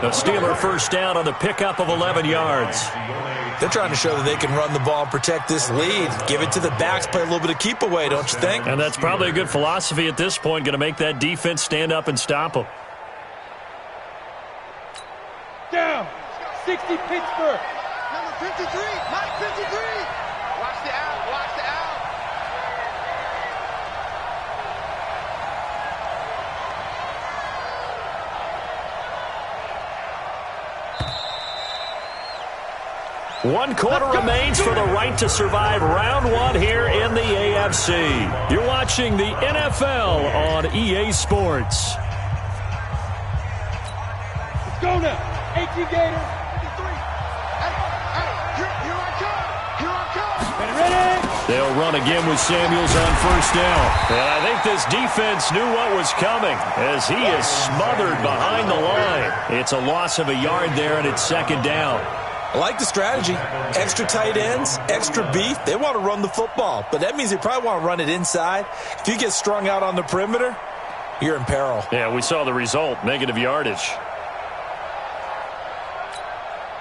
The Steeler first down on the pickup of 11 yards.
They're trying to show that they can run the ball and protect this lead. Give it to the backs, play a little bit of keep away, don't you think?
And that's probably a good philosophy at this point, going to make that defense stand up and stop them.
Down. 60 Pittsburgh.
Number 53, Mike 53. Watch the out, watch the out.
One quarter remains for the right to survive round one here in the AFC. You're watching the NFL on EA Sports.
Let's go now. 18 Gators.
53. Here I come.
Ready?
They'll run again with Samuels on first down. And I think this defense knew what was coming as he is smothered behind the line. It's a loss of a yard there, and it's second down.
I like the strategy. Extra tight ends, extra beef. They want to run the football, but that means they probably want to run it inside. If you get strung out on the perimeter, you're in peril.
Yeah, we saw the result, negative yardage.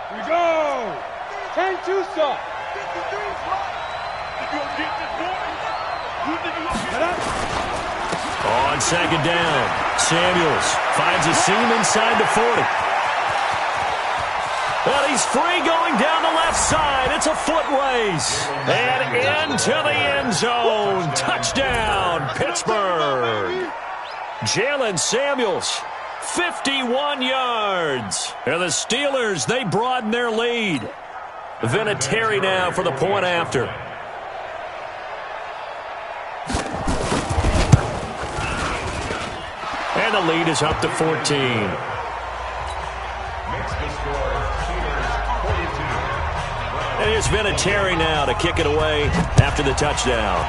Here we go. 10 Tucson.
53 is hot. You gonna get this, boy? You think you gonna get it?
On second down, Samuels finds a seam inside the 40. Well, he's free going down the left side. It's a foot race. And into the end zone. Touchdown, Pittsburgh. Jalen Samuels, 51 yards. And the Steelers, they broaden their lead. Vinatieri now for the point after. And the lead is up to 14. And it's Vinatieri now to kick it away after the touchdown.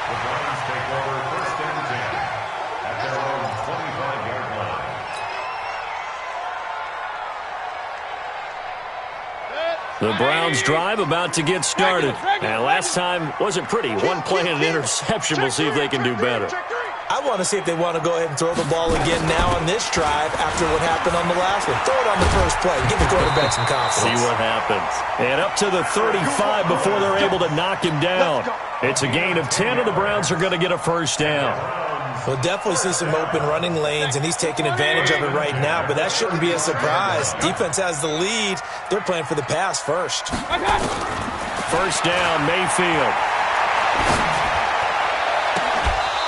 The Browns take over first and 10 at their own 25-yard line.
The Browns drive about to get started. And last time wasn't pretty. One play and an interception. We'll see if they can do better.
I want to see if they want to go ahead and throw the ball again now on this drive after what happened on the last one. Throw it on the first play. Give the quarterback some confidence.
See what happens. And up to the 35 before they're able to knock him down. It's a gain of 10, and the Browns are going to get a first down.
We'll definitely see some open running lanes, and he's taking advantage of it right now, but that shouldn't be a surprise. Defense has the lead. They're playing for the pass first.
First down, Mayfield.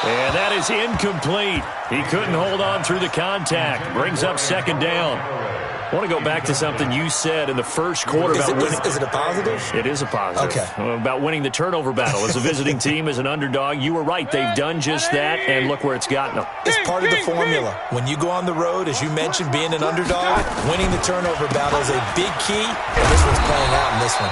And that is incomplete. He couldn't hold on through the contact. Brings up second down. I want to go back to something you said in the first quarter about winning.
Is it a positive?
It is a positive.
Okay.
About winning the turnover battle. As a visiting team, as an underdog, you were right. They've done just that, and look where it's gotten them.
It's part of the formula. When you go on the road, as you mentioned, being an underdog, winning the turnover battle is a big key, and this one's playing out in this one.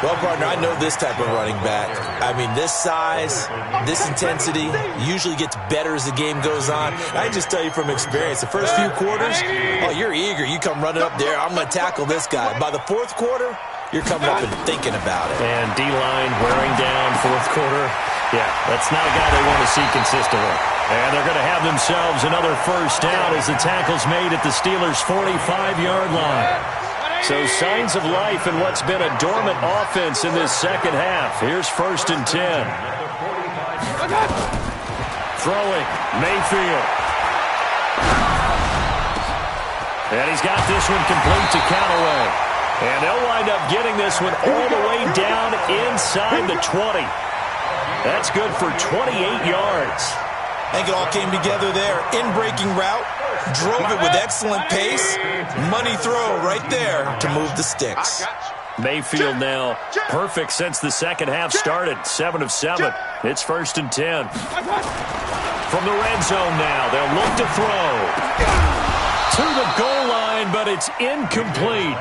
Well, partner, I know this type of running back. I mean, this size, this intensity usually gets better as the game goes on. I can just tell you from experience, the first few quarters, oh, you're eager. You come running up there, I'm going to tackle this guy. By the fourth quarter, you're coming up and thinking about it.
And D-line wearing down fourth quarter. Yeah, that's not a guy they want to see consistently. And they're going to have themselves another first down as the tackle's made at the Steelers' 45-yard line. So signs of life in what's been a dormant offense in this second half. Here's first and 10. Throwing, Mayfield. And he's got this one complete to Callaway. And they'll wind up getting this one all the way down inside the 20. That's good for 28 yards.
I think it all came together there. In-breaking route, drove it with excellent pace. Money throw right there to move the sticks.
Mayfield now perfect since the second half started. 7 of 7. It's first and 10. From the red zone now, they'll look to throw. To the goal line, but it's incomplete.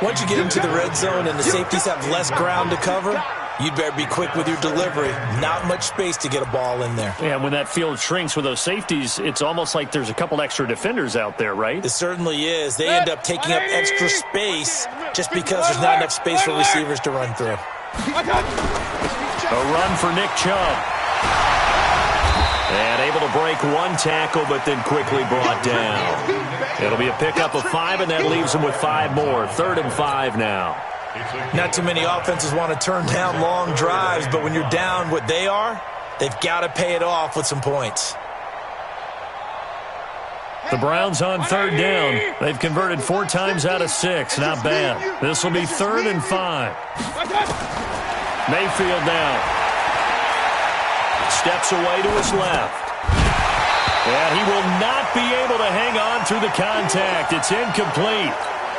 Once you get into the red zone and the safeties have less ground to cover, You'd better be quick with your delivery. Not much space to get a ball in there.
Yeah, when that field shrinks with those safeties, it's almost like there's a couple extra defenders out there, right?
It certainly is. They end up taking up extra space just because there's not enough space for receivers to run through.
A run for Nick Chubb. And able to break one tackle, but then quickly brought down. It'll be a pickup of 5, and that leaves them with 5 more. 3rd and 5 now.
Not too many offenses want to turn down long drives, but when you're down what they are, they've got to pay it off with some points.
The Browns on 3rd down. They've converted 4 times out of 6. Not bad. This will be 3rd and 5. Mayfield now. Steps away to his left. And he will not be able to hang on through the contact. It's incomplete.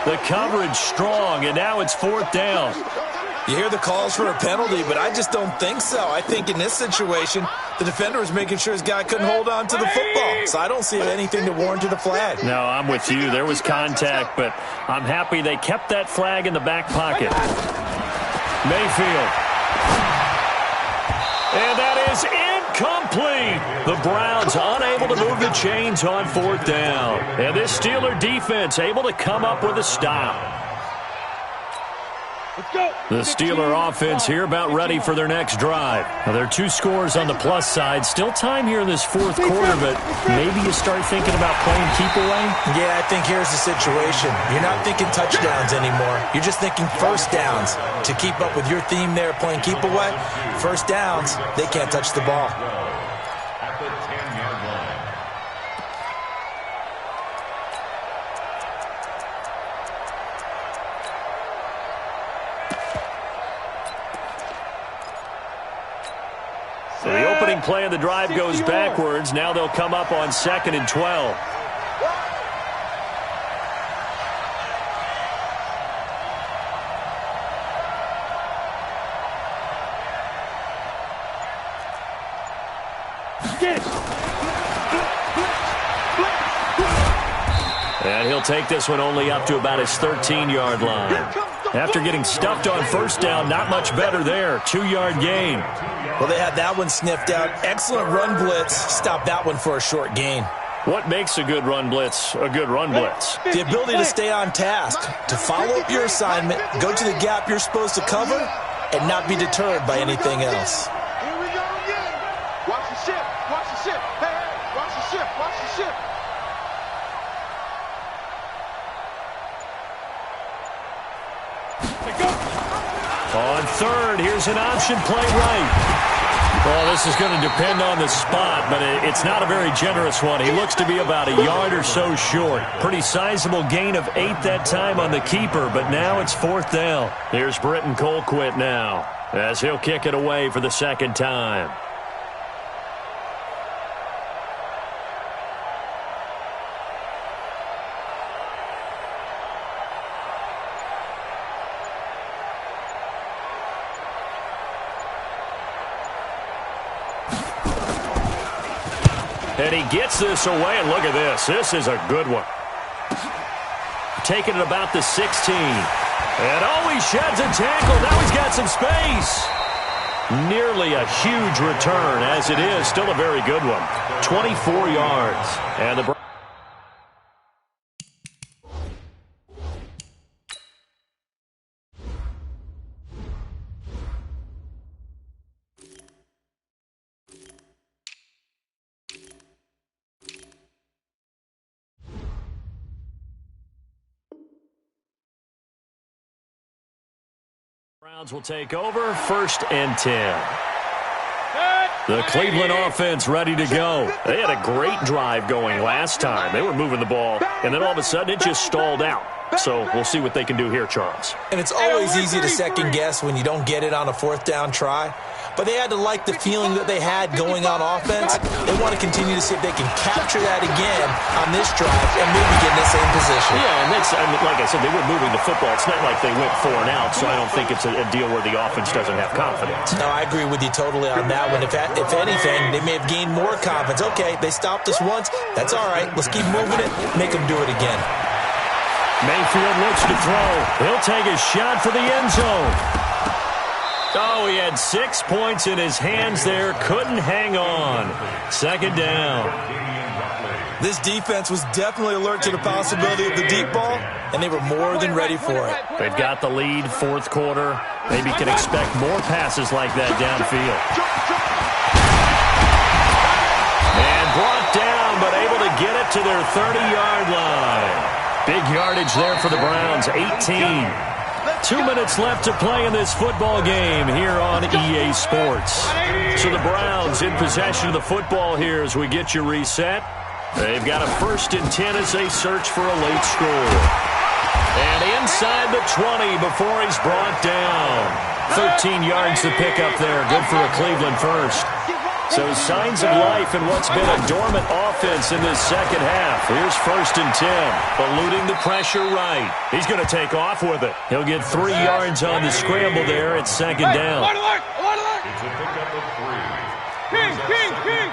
The coverage strong, and now it's 4th down.
You hear the calls for a penalty, but I just don't think so. I think in this situation, the defender was making sure his guy couldn't hold on to the football. So I don't see anything to warrant the flag.
No, I'm with you. There was contact, but I'm happy they kept that flag in the back pocket. Mayfield. And that is incomplete. The Browns unable to move the chains on 4th down. And this Steeler defense able to come up with a stop. The Steeler offense here about ready for their next drive. Now, there are 2 scores on the plus side. Still time here in this 4th quarter, but maybe you start thinking about playing keep away?
Yeah, I think here's the situation. You're not thinking touchdowns anymore. You're just thinking first downs. To keep up with your theme there, playing keep away, first downs, they can't touch the ball.
At the 10-yard line.
So the opening play of the drive goes backwards. Now they'll come up on 2nd and 12. And he'll take this one only up to about his 13-yard line. After getting stuffed on 1st down, not much better there. 2-yard gain.
Well, they had that one sniffed out. Excellent run blitz. Stop that one for a short gain.
What makes a good run blitz a good run blitz?
The ability to stay on task, to follow up your assignment, go to the gap you're supposed to cover, and not be deterred by anything else.
Here we go again. Watch the ship. Watch the ship. Hey, hey, watch the ship. Watch the ship.
On 3rd, here's an option play right. Well, this is going to depend on the spot, but it's not a very generous one. He looks to be about a yard or so short. Pretty sizable gain of 8 that time on the keeper, but now it's 4th down. Here's Britton Colquitt now, as he'll kick it away for the 2nd time. And he gets this away, and look at this. This is a good one. Taking it about the 16. And oh, he sheds a tackle. Now he's got some space. Nearly a huge return, as it is. Still a very good one. 24 yards. And the Browns will take over, 1st and 10. The Cleveland offense ready to go. They had a great drive going last time. They were moving the ball, and then all of a sudden it just stalled out. So we'll see what they can do here, Charles.
And it's always easy to second guess when you don't get it on a 4th down try. But they had to like the feeling that they had going on offense. They want to continue to see if they can capture that again on this drive and maybe get in the same position.
Yeah, and that's, I mean, like I said, they were moving the football. It's not like they went 4 and out, so I don't think it's a deal where the offense doesn't have confidence.
No, I agree with you totally on that one. If anything, they may have gained more confidence. Okay, they stopped us once. That's all right. Let's keep moving it. Make them do it again.
Mayfield looks to throw. He'll take a shot for the end zone. Oh, he had 6 points in his hands there. Couldn't hang on. Second down.
This defense was definitely alert to the possibility of the deep ball, and they were more than ready for it.
They've got the lead, fourth quarter. Maybe can expect more passes like that downfield. And brought down, but able to get it to their 30-yard line. Big yardage there for the Browns, 18. 2 minutes left to play in this football game here on EA Sports. So the Browns in possession of the football here as we get you reset. They've got a 1st and 10 as they search for a late score. And inside the 20 before he's brought down. 13 yards to pick up there. Good for a Cleveland first. So signs of life in what's been a dormant offense in this second half. Here's 1st and 10. Eluding the pressure right. He's going to take off with it. He'll get 3 yards on the scramble there at second down.
It's a pickup of 3.
King.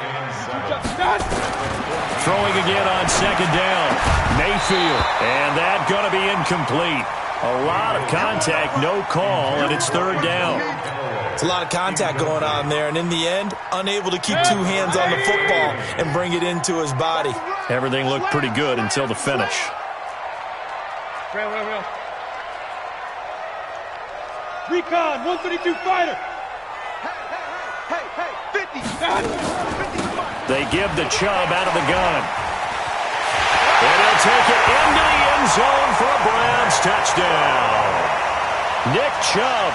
Throwing again on second down. Mayfield. And that going to be incomplete. A lot of contact, no call, and it's 3rd down.
It's a lot of contact going on there, and in the end, unable to keep 2 hands on the football and bring it into his body.
Everything looked pretty good until the finish.
Real. Recon, 132 fighter.
Hey, 50.
They give the Chubb out of the gun. And he'll take it into the end zone for a Browns touchdown. Nick Chubb,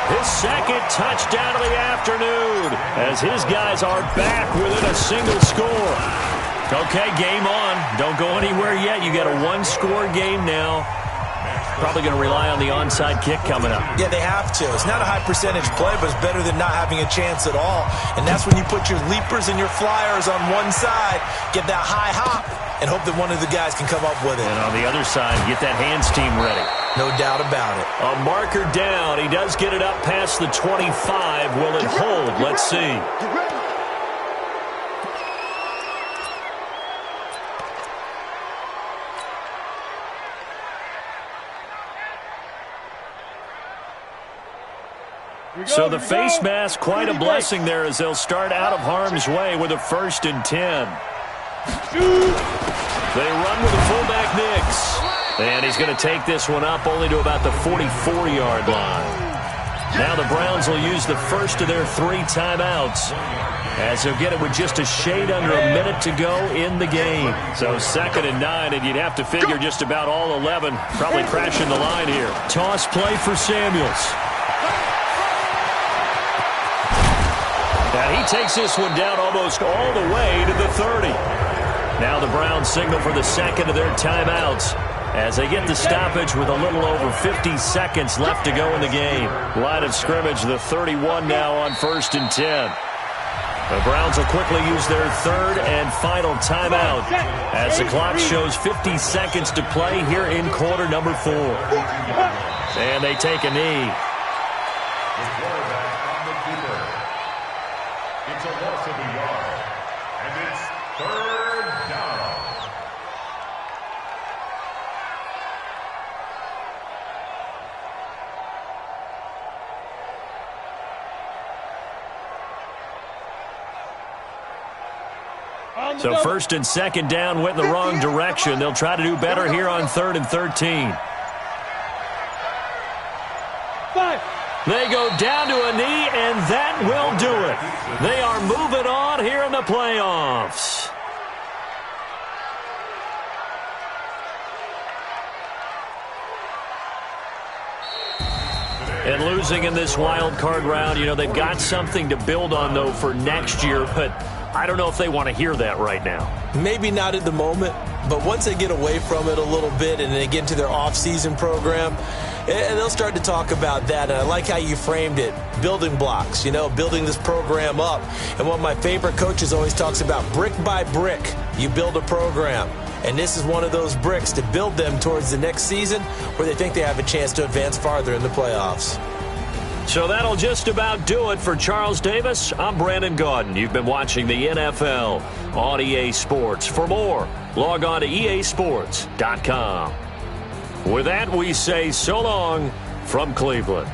his 2nd touchdown of the afternoon, as his guys are back within a single score. Okay, game on. Don't go anywhere yet. You got a 1-score game now. Probably going to rely on the onside kick coming up.
Yeah, they have to. It's not a high percentage play, but it's better than not having a chance at all. And that's when you put your leapers and your flyers on one side, get that high hop, and hope that one of the guys can come up with it.
And on the other side, get that hands team ready.
No doubt about it.
A marker down. He does get it up past the 25. Will it hold? Let's see. So the face mask, quite a blessing there as they'll start out of harm's way with a 1st and 10. They run with the fullback Nix. And he's going to take this one up only to about the 44-yard line. Now the Browns will use the first of their 3 timeouts as they'll get it with just a shade under a minute to go in the game. So 2nd and 9, and you'd have to figure just about all 11 probably crashing the line here. Toss play for Samuels. And he takes this one down almost all the way to the 30. Now the Browns signal for the 2nd of their timeouts as they get the stoppage with a little over 50 seconds left to go in the game. Line of scrimmage, the 31 now on 1st and 10. The Browns will quickly use their 3rd and final timeout as the clock shows 50 seconds to play here in quarter number 4. And they take a knee.
It's a loss of a yard, and it's 3rd down.
So 1st and 2nd down went in the wrong direction. They'll try to do better here on 3rd and 13. They go down to a knee, and that will do it. They are moving on here in the playoffs. And losing in this wild card round, you know, they've got something to build on, though, for next year, but I don't know if they want to hear that right now.
Maybe not at the moment, but once they get away from it a little bit and they get into their off-season program, and they'll start to talk about that. And I like how you framed it, building blocks, you know, building this program up. And one of my favorite coaches always talks about brick by brick, you build a program. And this is one of those bricks to build them towards the next season where they think they have a chance to advance farther in the playoffs.
So that'll just about do it for Charles Davis. I'm Brandon Gaudin. You've been watching the NFL on EA Sports. For more, log on to easports.com. With that, we say so long from Cleveland.